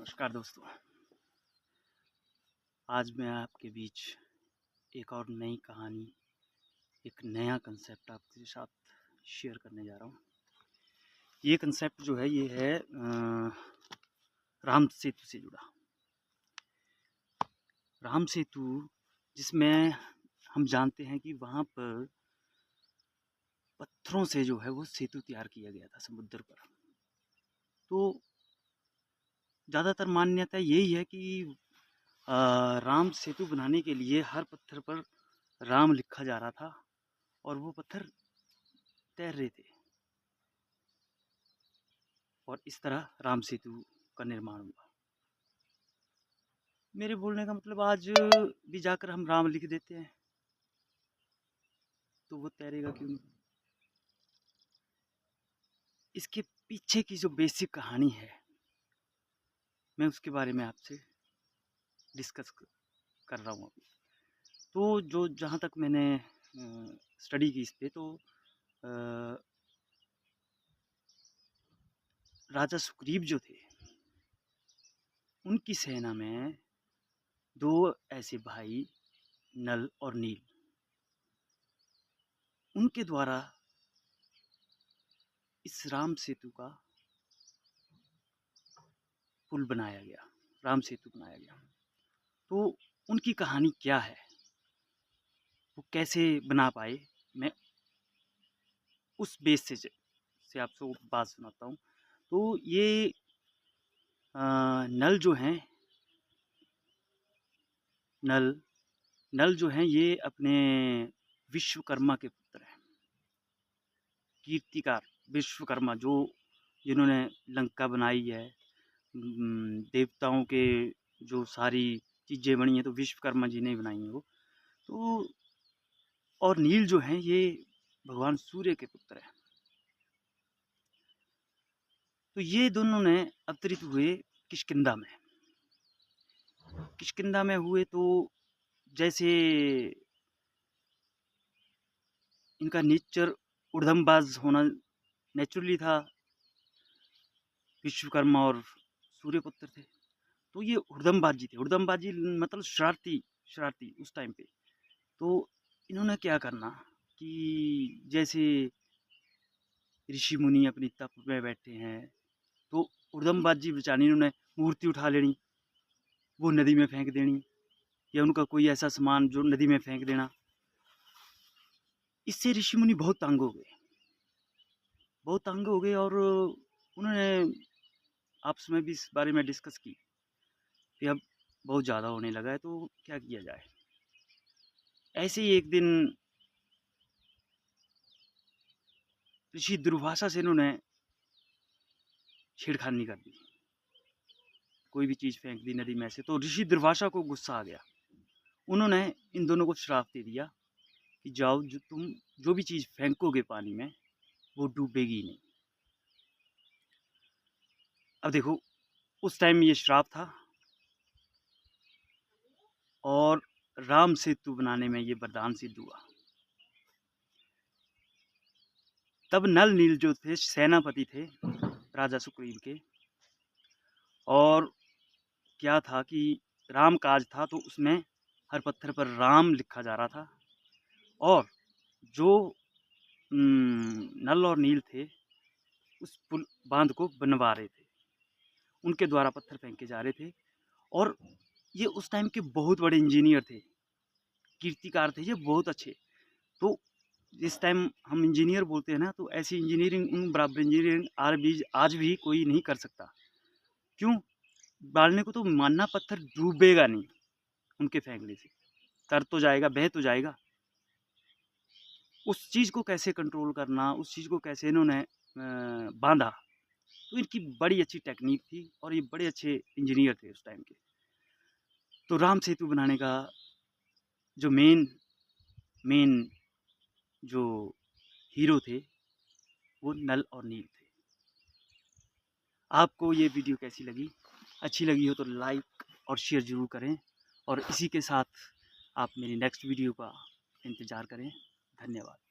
नमस्कार दोस्तों। आज मैं आपके बीच एक और नई कहानी, एक नया कंसेप्ट आपके साथ शेयर करने जा रहा हूँ। ये कंसेप्ट जो है ये है राम सेतु से जुड़ा। राम सेतु जिसमें हम जानते हैं कि वहाँ पर पत्थरों से जो है वो सेतु तैयार किया गया था समुद्र पर। तो ज़्यादातर मान्यता यही है कि राम सेतु बनाने के लिए हर पत्थर पर राम लिखा जा रहा था और वो पत्थर तैर रहे थे और इस तरह राम सेतु का निर्माण हुआ। मेरे बोलने का मतलब आज भी जाकर हम राम लिख देते हैं तो वो तैरेगा क्यों नहीं? इसके पीछे की जो बेसिक कहानी है मैं उसके बारे में आपसे डिस्कस कर रहा हूँ अभी। तो जो जहाँ तक मैंने स्टडी की इस पे तो राजा सुग्रीव जो थे उनकी सेना में दो ऐसे भाई नल और नील, उनके द्वारा इस राम सेतु का पुल बनाया गया, राम सेतु बनाया गया। तो उनकी कहानी क्या है, वो कैसे बना पाए, मैं उस बेस से आपको बात सुनाता हूँ। तो ये नल जो हैं, नल जो हैं ये अपने विश्वकर्मा के पुत्र हैं। कीर्तिकार विश्वकर्मा जिन्होंने लंका बनाई है, देवताओं के जो सारी चीज़ें बनी हैं तो विश्वकर्मा जी ने बनाई हैं वो। तो और नील जो हैं ये भगवान सूर्य के पुत्र हैं। तो ये दोनों ने अवतरित हुए किष्किंधा में। किष्किंधा में हुए तो जैसे इनका नेचर उड़दमबाज होना नेचुरली था, विश्वकर्मा और सूर्यपुत्र थे तो ये उड़दमबाजी थे। उड़दमबाजी मतलब शरारती उस टाइम पे। तो इन्होंने क्या करना कि जैसे ऋषि मुनि अपनी तप में बैठे हैं तो उड़दमबाजी बचानी, इन्होंने मूर्ति उठा लेनी, वो नदी में फेंक देनी, या उनका कोई ऐसा सामान जो नदी में फेंक देना। इससे ऋषि मुनि बहुत तंग हो गए और उन्होंने आपस में भी इस बारे में डिस्कस की कि अब बहुत ज़्यादा होने लगा है तो क्या किया जाए। ऐसे ही एक दिन ऋषि दुर्वासा से इन्होंने छेड़खानी कर दी, कोई भी चीज़ फेंक दी नदी में से। तो ऋषि दुर्वासा को गुस्सा आ गया, उन्होंने इन दोनों को श्राप दे दिया कि जाओ, तुम जो भी चीज़ फेंकोगे पानी में वो डूबेगी नहीं। अब देखो उस टाइम ये श्राप था और राम सेतु बनाने में ये वरदान सिद्ध हुआ। तब नल नील जो थे सेनापति थे राजा सुग्रीव के, और क्या था कि राम काज था तो उसमें हर पत्थर पर राम लिखा जा रहा था और जो नल और नील थे उस पुल बांध को बनवा रहे थे, उनके द्वारा पत्थर फेंके जा रहे थे। और ये उस टाइम के बहुत बड़े इंजीनियर थे, कीर्तिकार थे ये बहुत अच्छे। तो जिस टाइम हम इंजीनियर बोलते हैं ना, तो ऐसी इंजीनियरिंग, उन बराबर इंजीनियरिंग आज भी कोई नहीं कर सकता। क्यों? डालने को तो मानना पत्थर डूबेगा नहीं, उनके फेंकने से तर तो जाएगा, बह तो जाएगा। उस चीज़ को कैसे कंट्रोल करना, उस चीज़ को कैसे इन्होंने बांधा, तो इनकी बड़ी अच्छी टेक्निक थी और ये बड़े अच्छे इंजीनियर थे उस टाइम के। तो राम सेतु बनाने का जो मेन जो हीरो थे वो नल और नील थे। आपको ये वीडियो कैसी लगी? अच्छी लगी हो तो लाइक और शेयर ज़रूर करें और इसी के साथ आप मेरी नेक्स्ट वीडियो का इंतज़ार करें। धन्यवाद।